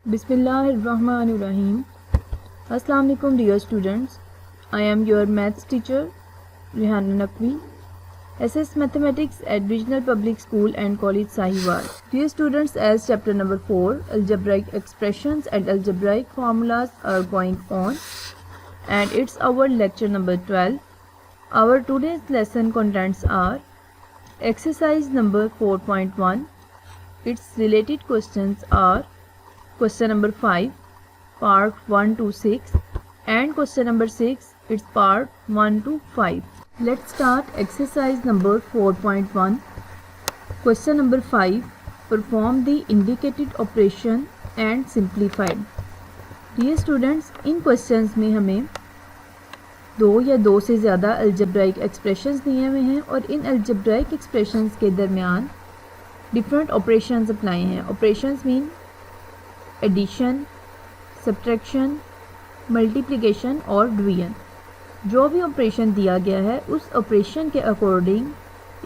Bismillahirrahmanirrahim. Assalamu alaikum dear students. I am your maths teacher Rehan Naqvi, SS Mathematics at Regional Public School and College Sahiwal. Dear students, as chapter number 4 algebraic expressions and algebraic formulas are going on, and it's our lecture number 12. Our today's lesson contents are exercise number 4.1. Its related questions are question number 5, part 1 to 6, and question number 6, it's part 1 to 5. Let's start exercise number 4.1. Question number 5, perform the indicated operation and simplified. Dear students, in questions में हमें दो या दो से ज़्यादा algebraic expressions दिए हुए हैं और इन algebraic expressions के दरमियान different operations अप्लाई हैं. Operations mean addition, subtraction, multiplication और डिवीजन. जो भी ऑपरेशन दिया गया है उस ऑपरेशन के अकॉर्डिंग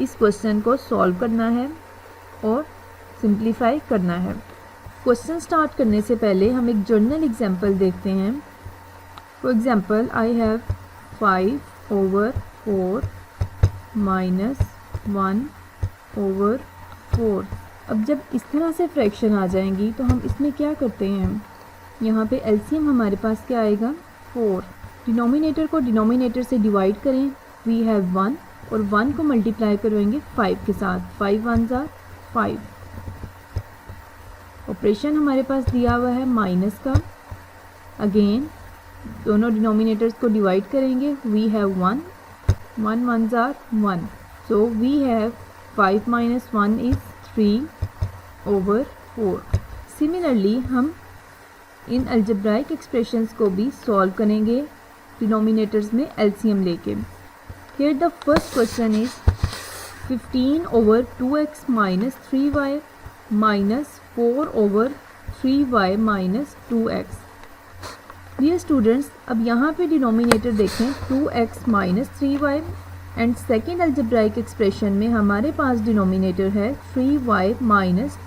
इस क्वेश्चन को सॉल्व करना है और सिंप्लीफाई करना है. क्वेश्चन स्टार्ट करने से पहले हम एक जर्नल एग्जांपल देखते हैं. For example, I have 5/4 - 1/4. अब जब इस तरह से फ्रैक्शन आ जाएंगी तो हम इसमें क्या करते हैं, यहाँ पे एलसीएम हमारे पास क्या आएगा, 4. डिनोमिनेटर को डिनोमिनेटर से डिवाइड करें, वी हैव 1, और 1 को मल्टीप्लाई करवाएंगे 5 के साथ, 5 1s are 5. ऑपरेशन हमारे पास दिया हुआ है माइनस का. अगेन दोनों डिनोमिनेटर्स को डिवाइड करेंगे, we have 1, 1 1s are 1, so we have 5 - 1 is 3/4. Similarly हम इन अल्जेब्राइक एक्सप्रेशंस को भी सॉल्व करेंगे डिनोमिनेटर्स में एलसीएम लेके. Here the first question is 15/2x - 3y - 4/3y - 2x. Dear students, अब यहाँ पे डिनोमिनेटर देखें 2x - 3y, and second algebraic expression में हमारे पास डिनोमिनेटर है 3y -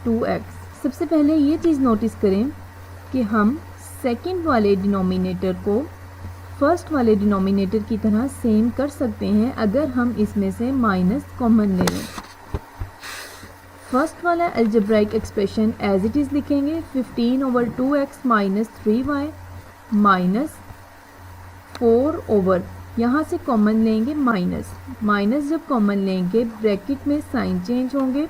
2x. सबसे पहले ये चीज़ नोटिस करें कि हम सेकेंड वाले डिनोमिनेटर को फर्स्ट वाले डिनोमिनेटर की तरह सेम कर सकते हैं अगर हम इसमें से माइनस कॉमन ले लें. फर्स्ट वाला algebraic expression as it is लिखेंगे, 15/2x - 3y - 4 यहाँ से कॉमन लेंगे माइनस जब कॉमन लेंगे ब्रैकेट में साइन चेंज होंगे,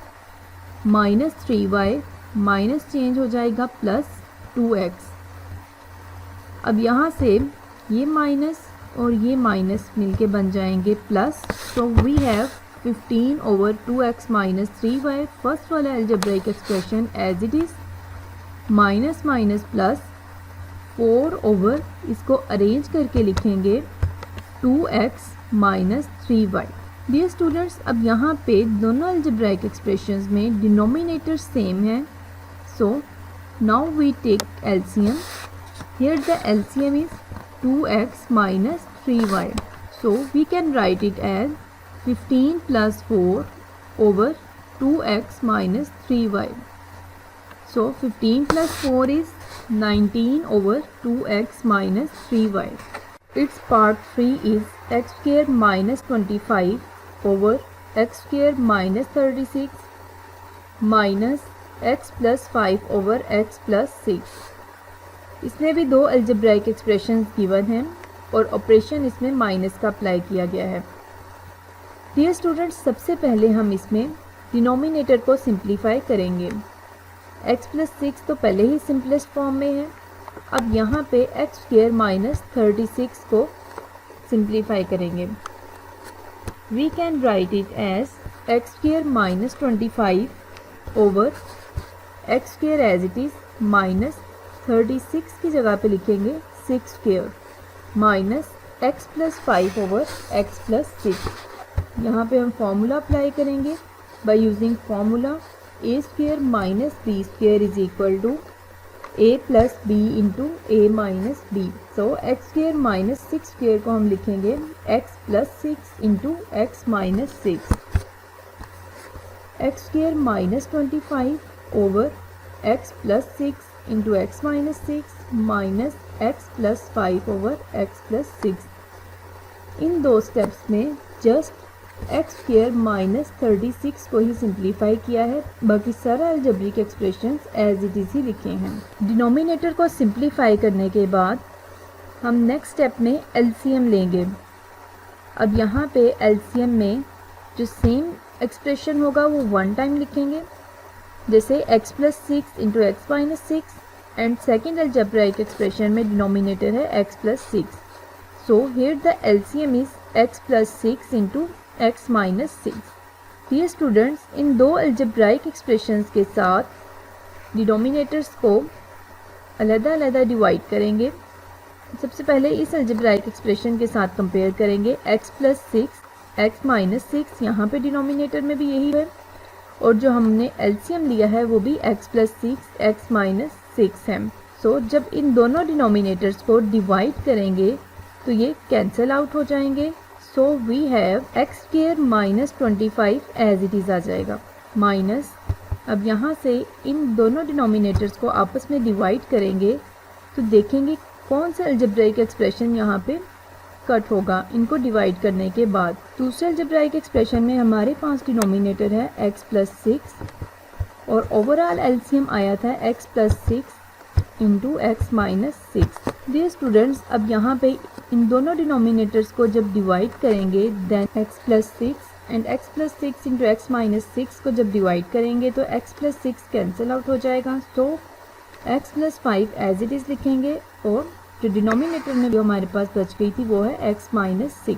-3y माइनस चेंज हो जाएगा +2x. अब यहाँ से ये माइनस और ये माइनस मिलके बन जाएंगे plus. So we have 15/2x - 3y. First वाला algebraic expression as it is, minus minus plus 4 इसको अरेंज करके लिखेंगे 2x - 3y. डियर स्टूडेंट्स, अब यहाँ पे दोनों अलजेब्राइक एक्सप्रेशंस में डिनोमिनेटर सेम है, so now we take LCM. Here the LCM is 2x - 3y, so we can write it as 15 + 4/2x - 3y. So 15 + 4 is 19/2x - 3y. Its part 3 is x² - 25/x² - 36 minus x + 5/x + 6. इसमें भी दो algebraic expressions given हैं और operation इसमें minus का apply किया गया है. डियर स्टूडेंट्स, सबसे पहले हम इसमें डिनोमिनेटर को सिंप्लीफाई करेंगे. x + 6 तो पहले ही सिंपलेस्ट फॉर्म में है. अब यहाँ पे x² - 36 को सिंप्लीफाई करेंगे. We can write it as x² - 25/x² as it is, -36 की जगह पे लिखेंगे 6² माइनस x + 5/x + 6. यहाँ पे हम फॉर्मूला अप्लाई करेंगे by using formula a² - b² = a + b × a - b. So x² - 6² को हम लिखेंगे x + 6 × x - 6. x² - 25/x + 6 into x minus 6 minus x plus 5 over x plus 6। इन दो स्टेप्स में जस्ट एक्स स्क्वायर माइनस 36 को ही simplify किया है, बाकी सारा algebraic expressions as it is ही लिखे हैं। डिनोमिनेटर को सिंप्लीफाई करने के बाद हम नेक्स्ट स्टेप में एलसीएम लेंगे। अब यहाँ पे एलसीएम में जो सेम एक्सप्रेशन होगा वो वन टाइम लिखेंगे, जैसे x plus 6 into x minus 6 and second algebraic expression में डिनोमिनेटर है x plus 6। So here the LCM is x plus 6 into x minus 6। Dear students, इन दो अलजेब्राइक एक्सप्रेशंस के साथ डिनोमिनेटर्स को अलग-अलग डिवाइड करेंगे। सबसे पहले इस अलजेब्राइक एक्सप्रेशन के साथ कंपेयर करेंगे x प्लस 6 एक्स माइनस 6, यहाँ पे डिनोमिनेटर में भी यही है, और जो हमने एलसीएम लिया है वो भी x प्लस 6 एक्स माइनस 6 है। सो जब इन दोनों डिनोमिनेटर्स को डिवाइड करेंगे तो ये कैंसिल आउट हो जाएंगे। So we have x square minus 25 as it is आ जाएगा माइनस। अब यहाँ से इन दोनों डिनोमिनेटर्स को आपस में डिवाइड करेंगे तो देखेंगे कौन सा अलजेब्राइक एक्सप्रेशन यहाँ पे कट होगा इनको डिवाइड करने के बाद। दूसरे अलजेब्राइक एक्सप्रेशन में हमारे पास डिनोमिनेटर है x प्लस 6 और ओवरऑल एलसीएम आया था x plus 6 into x minus 6। Dear students, अब यहाँ पे इन दोनों डिनोमिनेटर्स को जब डिवाइड करेंगे then x plus 6 and x plus 6 into x minus 6 को जब डिवाइड करेंगे तो x प्लस 6 कैंसिल आउट हो जाएगा। So x plus 5 as it is लिखेंगे और जो डिनोमिनेटर में जो हमारे पास बच गई थी वो है x minus 6।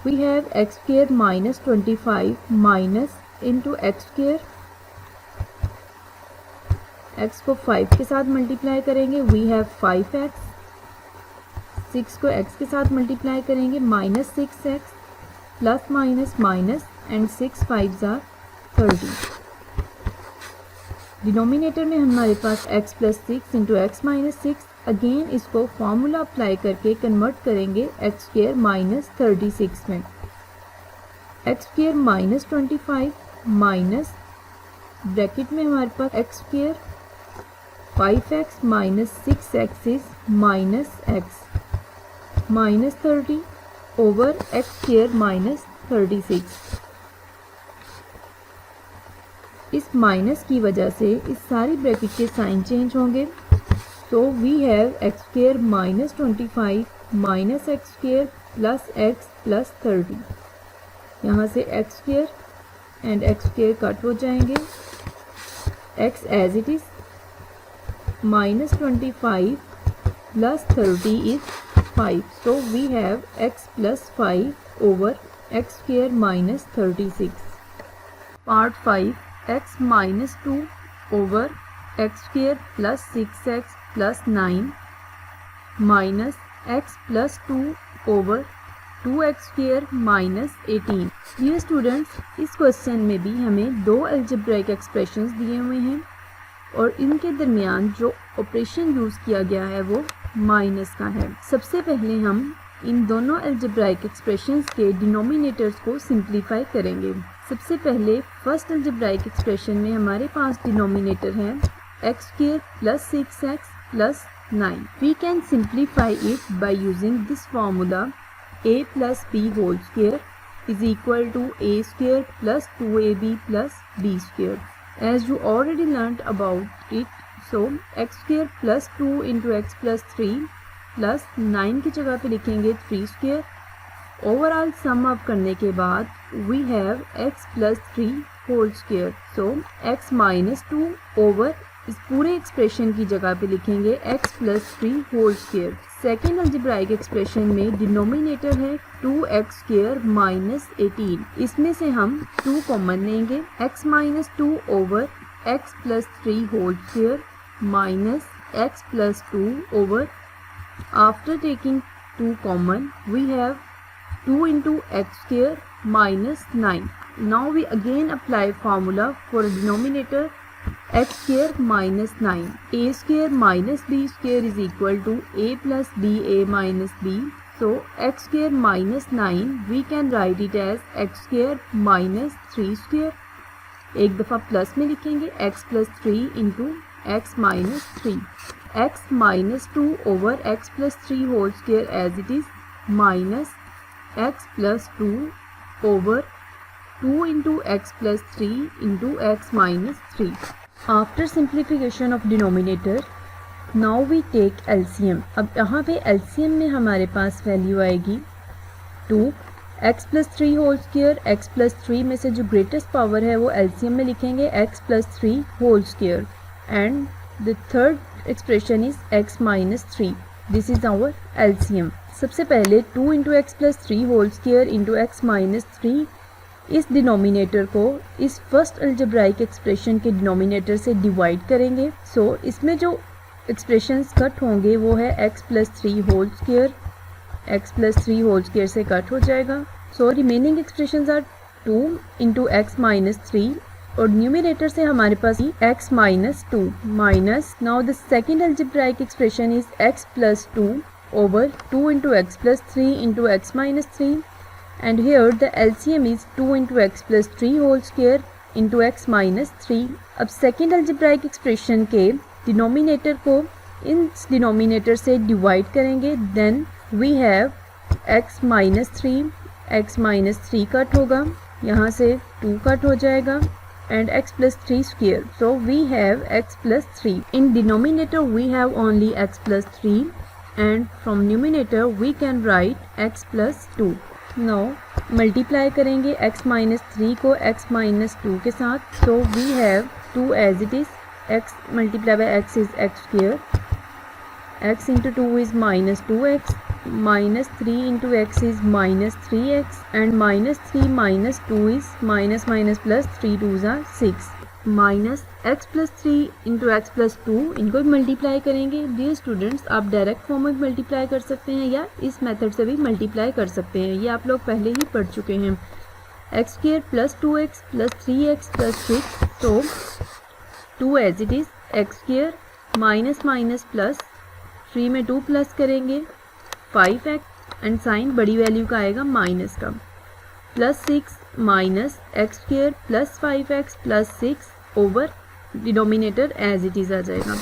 We have x square minus 25 minus into x square, x को 5 के साथ मल्टीप्लाई करेंगे, वी हैव 5x, 6 को x के साथ मल्टीप्लाई करेंगे minus 6x plus minus minus and 6 5s are 30। Denominator में हमारे पास x plus 6 into x minus 6, again इसको फॉर्मूला अप्लाई करके कन्वर्ट करेंगे एक्स स्क्वायर माइनस 36 में। X square minus 25 minus bracket में हमारे पास X square 5x minus 6x is minus x minus 30 over X square minus 36। इस माइनस की वजह से इस सारी ब्रैकेट के साइन चेंज होंगे। So we have x square minus 25 minus x square plus x plus 30। यहाँ से x square and x square cut हो जाएंगे, x as it is minus 25 plus 30 is 5। So we have x plus 5 over x square minus 36। Part 5, x minus 2 over x square plus 6x plus 9 minus x plus 2 over 2x square minus 18। Dear students, इस question में भी हमें दो algebraic expressions दिए हुए हैं और इनके दरमियान जो ऑपरेशन यूज़ किया गया है वो माइनस का है। सबसे पहले हम इन दोनों अलजेब्राइक एक्सप्रेशंस के डिनोमिनेटर्स को सिंप्लीफाई करेंगे। सबसे पहले फर्स्ट अलजेब्राइक एक्सप्रेशन में हमारे पास डिनोमिनेटर है x square plus 6x plus 9. We can simplify it by using this formula: a plus b whole square is equal to a square plus 2ab plus b square. As you already learnt about it, so x square plus 2 into x plus 3 plus 9 की जगह पे लिखेंगे 3 square। Overall sum up करने के बाद we have x plus 3 whole square. So x minus 2 over इस पूरे expression की जगह पे लिखेंगे x plus 3 whole square. Second algebraic expression में डिनोमिनेटर है 2x स्क्वायर माइनस 18। इसमें से हम 2 कॉमन लेंगे, x minus 2 over x plus 3 whole square minus x plus 2 over, after taking 2 common we have 2 into x square minus 9. Now we again apply formula for denominator x square minus 9. a square minus b square is equal to a plus ba minus b. So x square minus 9 we can write it as x square minus 3 square। एक दफ़ा plus में लिखेंगे x plus 3 into x minus 3, x minus 2 over x plus 3 whole square as it is, minus x plus 2 over 2 into x plus 3 into x minus 3. After simplification of denominator, now we take LCM. अब यहाँ पे LCM में हमारे पास value आएगी 2, x plus 3 whole square, x plus 3 में से जो greatest power है वो LCM में लिखेंगे x plus 3 whole square, and the third expression is x minus 3. This is our LCM. सबसे पहले 2 into x plus 3 whole square into x minus 3, इस डिनोमिनेटर को इस फर्स्ट अलजेब्राइक एक्सप्रेशन के डिनोमिनेटर से डिवाइड करेंगे. सो इसमें जो एक्सप्रेशंस कट होंगे वो है x plus 3 whole square, x plus 3 whole square से कट हो जाएगा. So remaining expressions are 2 into x minus 3, और न्यूमिनेटर से हमारे पास x minus 2 minus, now the second algebraic expression is x plus 2 over 2 into x plus 3 into x minus 3, and here the LCM is 2 into x plus 3 whole square into x minus 3. अब second algebraic expression के denominator को इन denominator से divide करेंगे. Then we have x minus 3, x minus 3 cut होगा, यहाँ से 2 cut हो जाएगा, and x plus 3 square. So we have x plus 3. In denominator we have only x plus 3, and from numerator we can write x plus 2. Now multiply करेंगे x minus 3 को x minus 2 के साथ. So we have 2 as it is, x multiplied by x is x square, x into 2 is minus 2x, minus 3 into x is minus 3x, and minus 3 minus 2 is minus minus plus 3 2s are 6, minus x plus 3 into x plus 2. इनको भी multiply करेंगे. Dear students, आप direct form में multiply कर सकते हैं या इस मेथड से भी मल्टीप्लाई कर सकते हैं, ये आप लोग पहले ही पढ़ चुके हैं. X square plus 2x plus 3x plus 6, तो 2 as it is, x square minus minus plus 3 में 2 प्लस करेंगे 5x, एंड साइन बड़ी वैल्यू का आएगा माइनस का, plus 6 minus x square plus 5x plus 6 over denominator as it is आ जाएगा.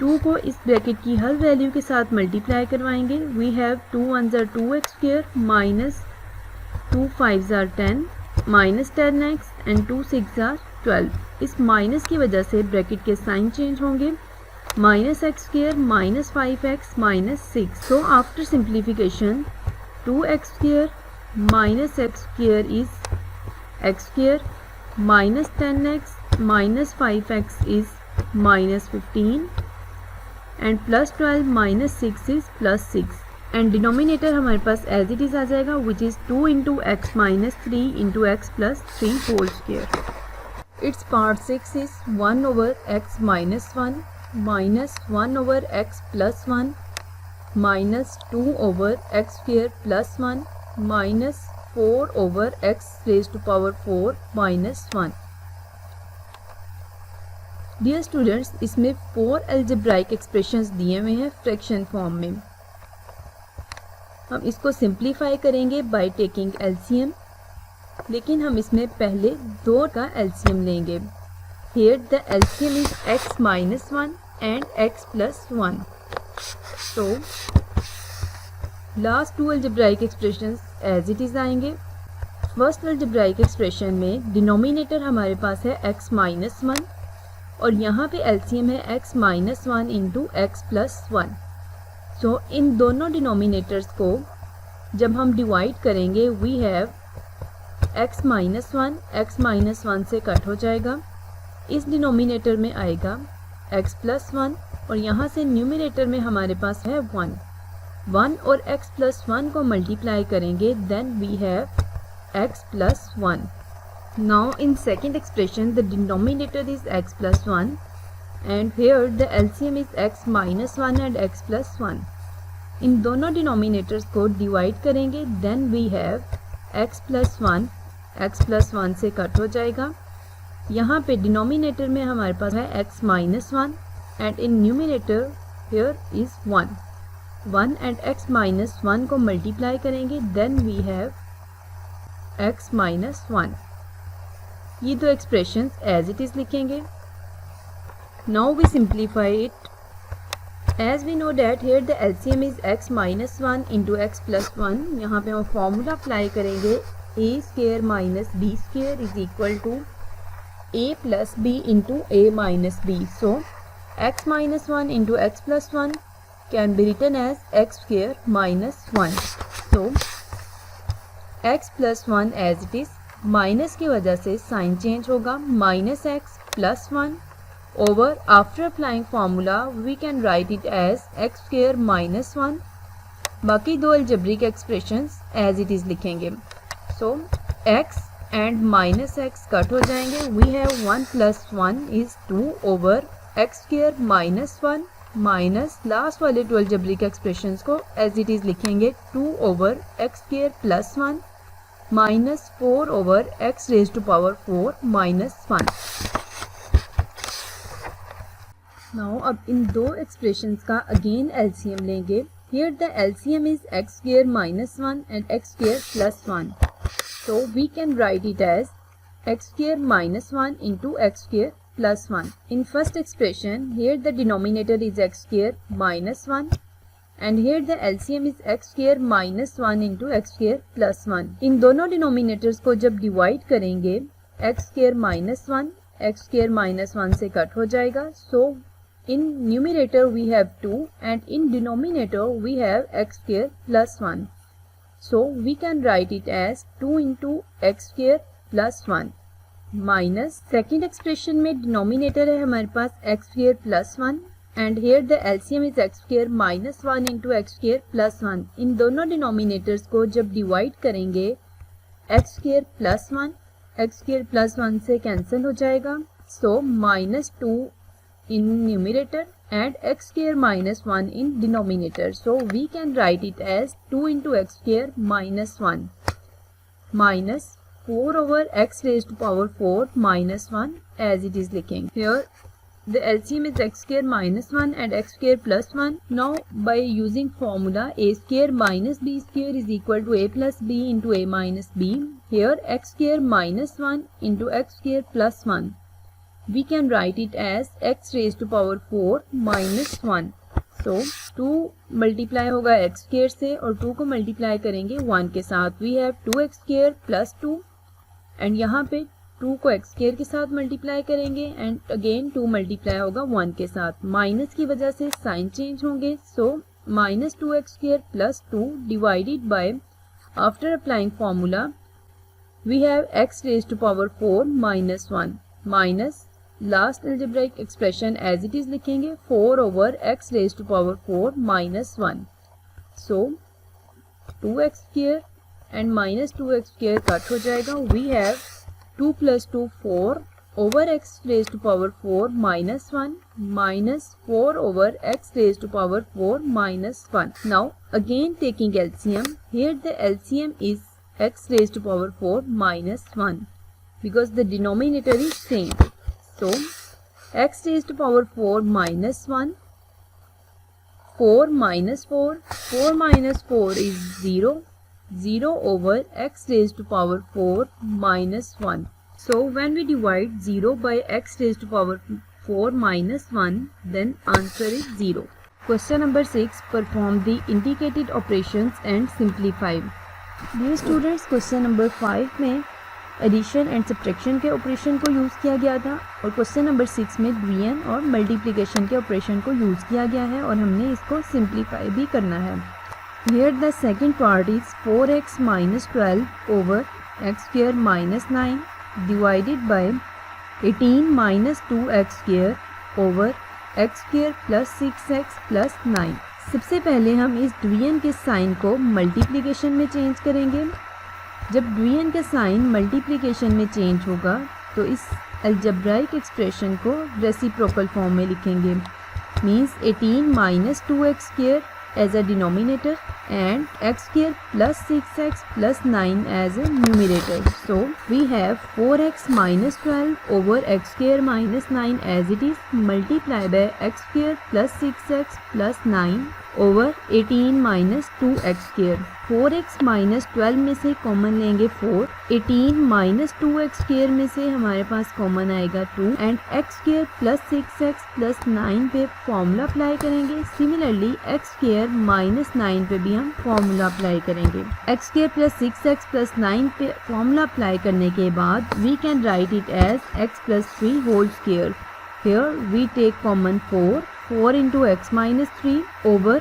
2 को इस ब्रैकेट की हर वैल्यू के साथ मल्टीप्लाई करवाएंगे. We have 2 1s are 2x square minus 2 5s are 10 minus 10x and 2 6s are 12. इस माइनस की वजह से ब्रैकेट के साइन चेंज होंगे, minus x square minus 5x minus 6. So after simplification 2x square minus x square is x square, minus 10x minus 5x is minus 15, and plus 12 minus 6 is plus 6, and denominator हमारे पास as it is आ जाएगा, which is 2 into x minus 3 into x plus 3 whole square. It's part 6 is 1 over x minus 1 minus 1 over x plus 1 minus 2 over x square plus 1 minus 4 over x raise to power 4 minus 1. Dear students, इसमें 4 algebraic expressions दिए हुए हैं fraction form में. हम इसको simplify करेंगे by taking LCM, लेकिन हम इसमें पहले 2 का एलसीएम लेंगे. Here the LCM is x minus 1 and x plus 1. So last 2 algebraic expressions as it is आएंगे. फर्स्ट algebraic expression में डिनोमिनेटर हमारे पास है x minus 1 और यहाँ पे LCM है x minus 1 into x plus 1. सो इन दोनों डिनोमिनेटर्स को जब हम डिवाइड करेंगे we have x minus 1, x minus 1 से कट हो जाएगा. इस डिनोमिनेटर में आएगा x प्लस 1 और यहाँ से न्यूमिनेटर में हमारे पास है 1 और x प्लस 1 को मल्टीप्लाई करेंगे, then we have x plus 1. Now in second expression the denominator is x plus 1 and here the LCM is x minus 1 and x plus 1. इन दोनों डिनोमिनेटर्स को डिवाइड करेंगे, then we have x plus 1, x plus 1 से cut हो जाएगा. यहाँ पे denominator में हमारे पास है x minus 1 and in numerator here is 1 and x minus 1 को मल्टीप्लाई करेंगे, then we have x minus 1. ये दो एक्सप्रेशंस एज इट इज लिखेंगे. Now we simplify it. As we know that here the LCM is x minus 1 into x plus 1. यहाँ पे हम formula apply करेंगे a square minus b square is equal to a plus b into a minus b. So x minus 1 into x plus 1 can be written as x square minus 1. So x plus 1 as it is. Minus की वजह से sign change होगा, minus x plus 1 over after applying formula we can write it as x square minus 1. बाकी दो algebraic expressions as it is लिखेंगे. So x and minus x cut हो जाएंगे. We have 1 plus 1 is 2 over x square minus 1 minus last वाले दो algebraic expressions को as it is लिखेंगे 2 over x square plus 1 minus 4 over x raised to power 4 minus 1. Now अब इन दो expressions का again LCM लेंगे. Here the LCM is x square minus 1 and x square plus 1. So we can write it as x square minus 1 into x square plus 1. In first expression, here the denominator is x square minus 1 and here the LCM is x square minus 1 into x square plus 1. इन दोनों denominators को जब divide करेंगे x square minus 1 से cut हो जाएगा. So in numerator we have 2 and in denominator we have x square plus 1. So we can write it as 2 into x square plus 1 minus second expression में denominator है हमारे पास x square plus 1 and here the LCM is x square minus 1 into x square plus 1. इन दोनों denominators को जब divide करेंगे x square plus 1 से cancel हो जाएगा. So minus 2 in numerator and x square minus 1 in denominator. So we can write it as 2 into x square minus 1 minus 4 over x raised to power 4 minus 1 as it is लिखेंगे. Here the LCM is x square minus 1 and x square plus 1. Now by using formula a square minus b square is equal to a plus b into a minus b. Here x square minus 1 into x square plus 1. We can write it as x raised to power 4 minus 1. So 2 multiply होगा x square से और 2 को multiply करेंगे 1 के साथ. We have 2x square plus 2 and यहाँ पे 2 को x square के साथ multiply करेंगे and again 2 multiply होगा 1 के साथ. माइनस की वजह से साइन चेंज होंगे. So minus 2x square plus 2 divided by after applying formula we have x raised to power 4 minus 1 minus last algebraic expression as it is लिखेंगे 4 over x raised to power 4 minus 1. So 2x square and minus 2x square cut हो जाएगा. We have 2 plus 2 4 over x raised to power 4 minus 1 minus 4 over x raised to power 4 minus 1. Now again taking LCM. Here the LCM is x raised to power 4 minus 1 because the denominator is same. So x raised to power 4 minus 1, 4 minus 4, 4 minus 4 is 0, 0 over x raised to power 4 minus 1. So when we divide 0 by x raised to power 4 minus 1, then answer is 0. Question number 6. Perform the indicated operations and simplify. Dear students, question number 5 में addition and subtraction के operation को use किया गया था और question number 6 में division और multiplication के ऑपरेशन को यूज़ किया गया है और हमने इसको सिंप्लीफाई भी करना है. Here the second part is 4x minus 12 over x square minus 9 divided by 18 minus 2x square over x square plus 6x plus 9. सबसे पहले हम इस डिवीजन के साइन को मल्टीप्लिकेशन में चेंज करेंगे. जब डिवीजन का साइन मल्टीप्लिकेशन में चेंज होगा तो इस अलजेब्राइक एक्सप्रेशन को रेसिप्रोकल फॉर्म में लिखेंगे. Means 18 minus 2x square as a denominator and x square plus 6x plus 9 as a numerator. So we have 4x minus 12 over x square minus 9 as it is multiply by x square plus 6x plus 9 over 18 minus 2x²। 4x minus 12 में से common लेंगे 4, 18 minus 2x² में से हमारे पास common आएगा 2 and x² plus 6x plus 9 पे formula apply करेंगे। Similarly x² minus 9 पे भी हम फॉर्मूला अप्लाई करेंगे। x² प्लस 6x प्लस 9 पे फॉर्मूला अप्लाई करने के बाद we can write it as x plus 3 whole square. Here we take common 4 into x minus 3 over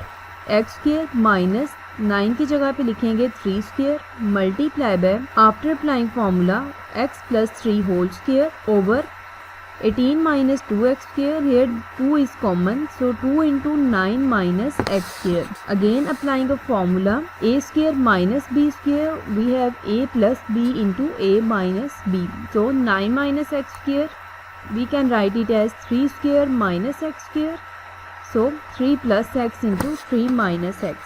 x² minus 9 की जगह पे लिखेंगे 3² multiply by after applying formula x plus 3 whole square over 18 minus 2x²। Here 2 is common, so 2 into 9 minus x²। Again applying a formula a² minus b², we have a plus b into a minus b, so 9 minus x², we can write it as 3² minus x², so 3 plus x into 3 minus x।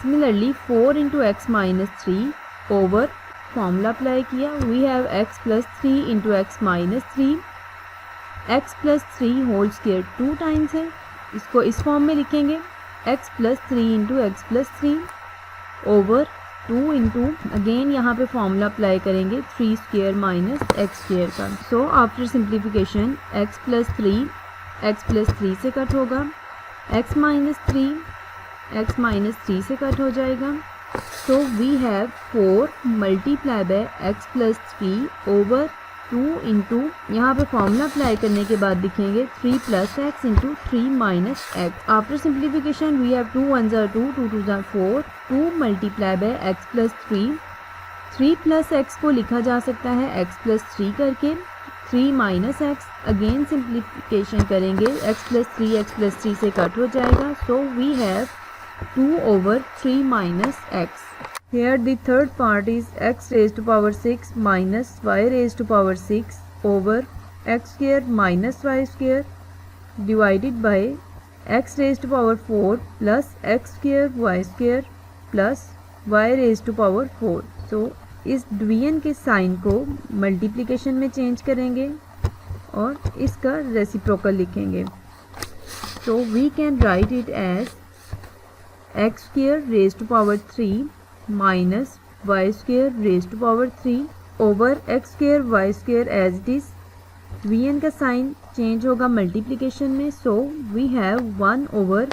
Similarly 4 into x minus 3 over formula apply किया, we have x plus 3 into x minus 3, x plus 3 whole square 2 times है, इसको इस form में लिखेंगे x plus 3 into x plus 3 over 2 into again यहाँ पे formula apply करेंगे 3² minus x² का। सो आफ्टर सिंप्लीफिकेशन x प्लस 3 से कट होगा, x माइनस 3 से कट हो जाएगा। So we have 4 multiply by x plus 3 over 2 into यहाँ पे फॉर्मूला अप्लाई करने के बाद लिखेंगे 3 plus x into 3 minus x. After simplification we have 2 1 जार 2, 2 2 जार 4, 2 multiply by x plus 3 plus x को लिखा जा सकता है x प्लस 3 करके, 3 माइनस एक्स। अगेन सिंप्लीफिकेशन करेंगे x प्लस 3 से कट हो जाएगा। So we have 2 over 3 minus x। Here the third part is x raised to power 6 minus y raised to power 6 over x square minus y square divided by x raised to power 4 plus x square y square plus y raised to power 4। So इस division के sign को multiplication में change करेंगे और इसका reciprocal लिखेंगे। So we can write it as x square raised to power 3 minus y square raised to power 3 over x square y square as it is। vn का sign change होगा multiplication में, so we have 1 over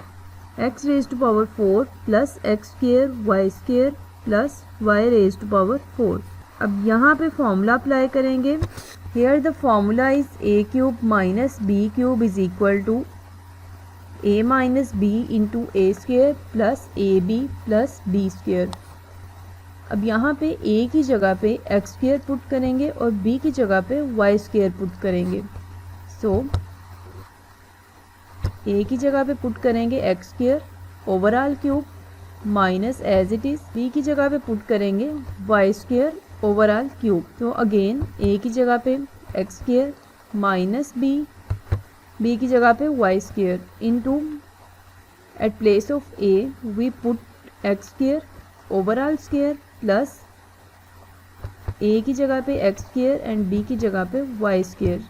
x raised to power 4 plus x square y square plus y raised to power 4। अब यहाँ पे formula apply करेंगे। here the formula is a cube minus b cube is equal to a minus b into a square plus a b plus b square. अब यहाँ पे a की जगह पे एक्स स्क्वेयर पुट करेंगे और b की जगह पे वाई स्क्वेयर पुट करेंगे। सो a की जगह पे पुट करेंगे x square overall cube minus as it is, b की जगह पे पुट करेंगे वाई स्क्वेयर ओवरऑल क्यूब। तो अगेन a की जगह पे एक्स स्क्वेयर माइनस b की जगह पे y square into at place of a वी put x square overall square plus a की जगह पे एक्स स्क्वेयर एंड b की जगह पे y square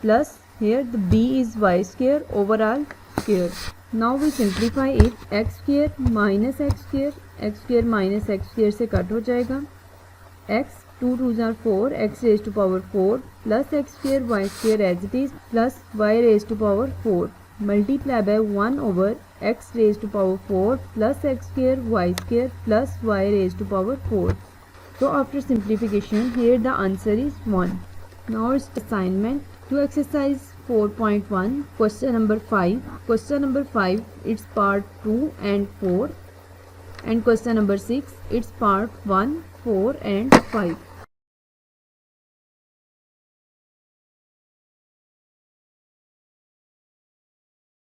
plus here the b is y square overall square। now we simplify it, x square minus x square minus x square से cut हो जाएगा, x 2 2 जार 4 x raised to power 4 plus x square y square as it is plus y raised to power 4 multiply by 1 over x raised to power 4 plus x square y square plus y raised to power 4। so after simplification here the answer is 1। now it's assignment to exercise 4.1 question number 5 it's part 2 and 4 and question number 6 it's part 1 4 and 5।